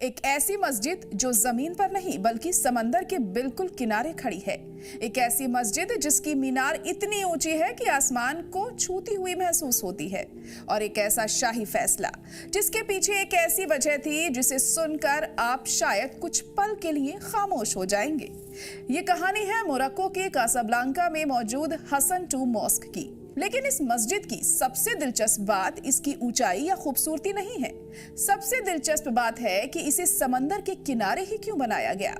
एक ऐसी मस्जिद जो जमीन पर नहीं बल्कि समंदर के बिल्कुल किनारे खड़ी है। एक ऐसी मस्जिद जिसकी मीनार इतनी ऊंची है कि आसमान को छूती हुई महसूस होती है। और एक ऐसा शाही फैसला जिसके पीछे एक ऐसी वजह थी जिसे सुनकर आप शायद कुछ पल के लिए खामोश हो जाएंगे। ये कहानी है मोरक्को के कासाब्लांका में मौजूद हसन टू मॉस्क की। लेकिन इस मस्जिद की सबसे दिलचस्प बात इसकी ऊंचाई या खूबसूरती नहीं है। सबसे दिलचस्प बात है कि इसे समंदर के किनारे ही क्यों बनाया गया।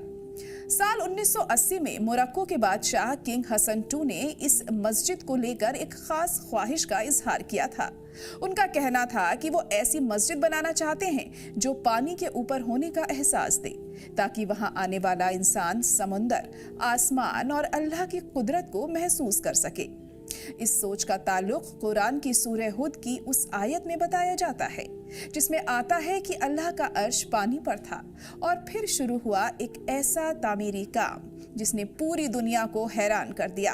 साल 1980 में मोरक्को के बादशाह किंग हसन टू ने इस मस्जिद को लेकर एक खास ख्वाहिश का इजहार किया था। उनका कहना था कि वो ऐसी मस्जिद बनाना चाहते हैं जो पानी के ऊपर होने का एहसास दे, ताकि वहां आने वाला इंसान समुंदर, आसमान और अल्लाह की कुदरत को महसूस कर सके। इस सोच का ताल्लुक कुरान की सूरह हुद की उस आयत में बताया जाता है जिसमें आता है कि अल्लाह का अर्श पानी पर था और फिर शुरू हुआ एक ऐसा तामीरी काम जिसने पूरी दुनिया को हैरान कर दिया।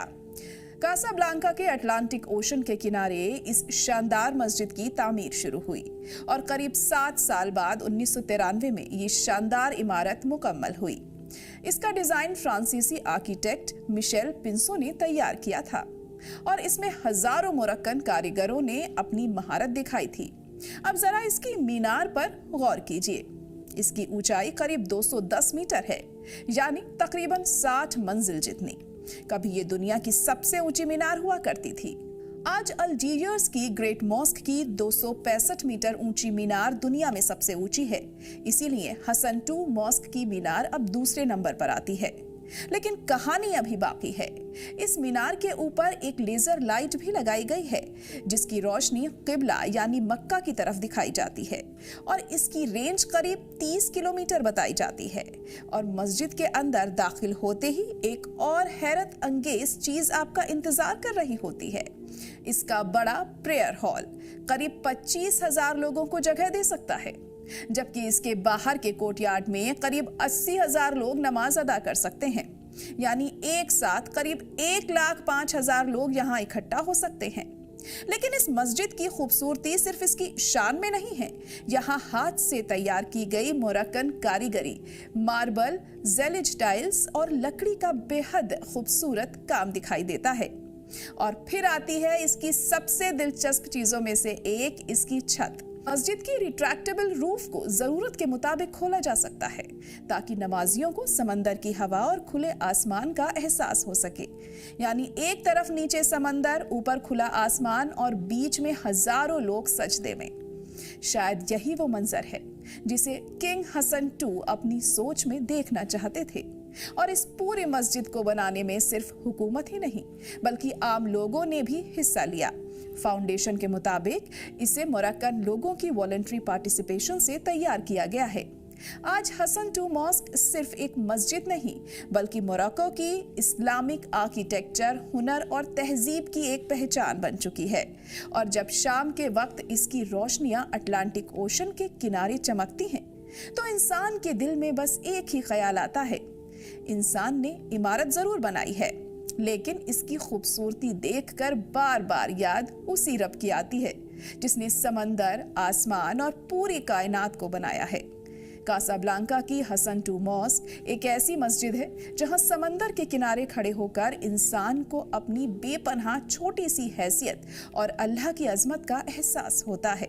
कासाब्लांका के अटलांटिक ओशन के किनारे इस शानदार मस्जिद की तामीर शुरू हुई और करीब 7 साल बाद 1993 में ये शानदार इमारत मुकम्मल हुई। इसका डिजाइन फ्रांसीसी आर्किटेक्ट मिशेल पिंसो ने तैयार किया था और इसमें हजारों मोरक्कन कारीगरों ने अपनी महारत दिखाई थी। अब जरा इसकी मीनार पर गौर कीजिए। इसकी ऊंचाई करीब 210 मीटर है, यानी तकरीबन 60 मंजिल जितनी। कभी ये दुनिया की सबसे ऊंची मीनार हुआ करती थी। आज अल्जीरियस की ग्रेट मॉस्क की 265 मीटर ऊंची मीनार दुनिया में सबसे ऊंची है। इसीलिए हसन टू मॉस्क की मीनार अब दूसरे नंबर पर आती है। लेकिन कहानी अभी बाकी है। इस मीनार के ऊपर एक लेजर लाइट भी लगाई गई है जिसकी रोशनी किबला यानी मक्का की तरफ दिखाई जाती है और इसकी रेंज करीब 30 किलोमीटर बताई जाती है। और मस्जिद के अंदर दाखिल होते ही एक और हैरत अंगेज चीज आपका इंतजार कर रही होती है। इसका बड़ा प्रेयर हॉल करीब 25,000 लोगों को जगह दे सकता है, जबकि इसके बाहर के कोर्टयार्ड में करीब 80,000 लोग नमाज अदा कर सकते हैं। यानी एक साथ करीब 1,05,000 लोग यहाँ इकट्ठा हो सकते हैं। लेकिन इस मस्जिद की खूबसूरती सिर्फ इसकी शान में नहीं है। यहाँ हाथ से तैयार की गई मोरक्कन कारीगरी, मार्बल, जेलिज टाइल्स और लकड़ी का बेहद खूबसूरत काम दिखाई देता है। और फिर आती है इसकी सबसे दिलचस्प चीजों में से एक, इसकी छत। मस्जिद की रिट्रैक्टेबल रूफ को जरूरत के मुताबिक खोला जा सकता है ताकि नमाजियों को समंदर की हवा और खुले आसमान का एहसास हो सके। यानी एक तरफ नीचे समंदर, ऊपर खुला आसमान और बीच में हजारों लोग सजदे में। शायद यही वो मंजर है जिसे किंग हसन टू अपनी सोच में देखना चाहते थे। और इस पूरी मस्जिद को बनाने में सिर्फ हुकूमत ही नहीं बल्कि आम लोगों ने भी हिस्सा लिया। फाउंडेशन के मुताबिक इसे मोरक्कन लोगों की वॉलंटरी पार्टिसिपेशन से तैयार किया गया है। आज हसन टू मॉस्क सिर्फ एक मस्जिद नहीं बल्कि मोरक्को की इस्लामिक आर्किटेक्चर, हुनर और तहजीब की एक पहचान बन चुकी है। और जब शाम के वक्त इसकी रोशनियां अटलांटिक ओशन के किनारे चमकती हैं तो इंसान के दिल में बस एक ही ख्याल आता है, इंसान ने इमारत जरूर बनाई है लेकिन इसकी खूबसूरती देखकर बार बार याद उसी रब की आती है जिसने समंदर, आसमान और पूरी कायनात को बनाया है। कासाब्लांका की हसन टू मॉस्क एक ऐसी मस्जिद है जहां समंदर के किनारे खड़े होकर इंसान को अपनी बेपनाह छोटी सी हैसियत और अल्लाह की अजमत का एहसास होता है।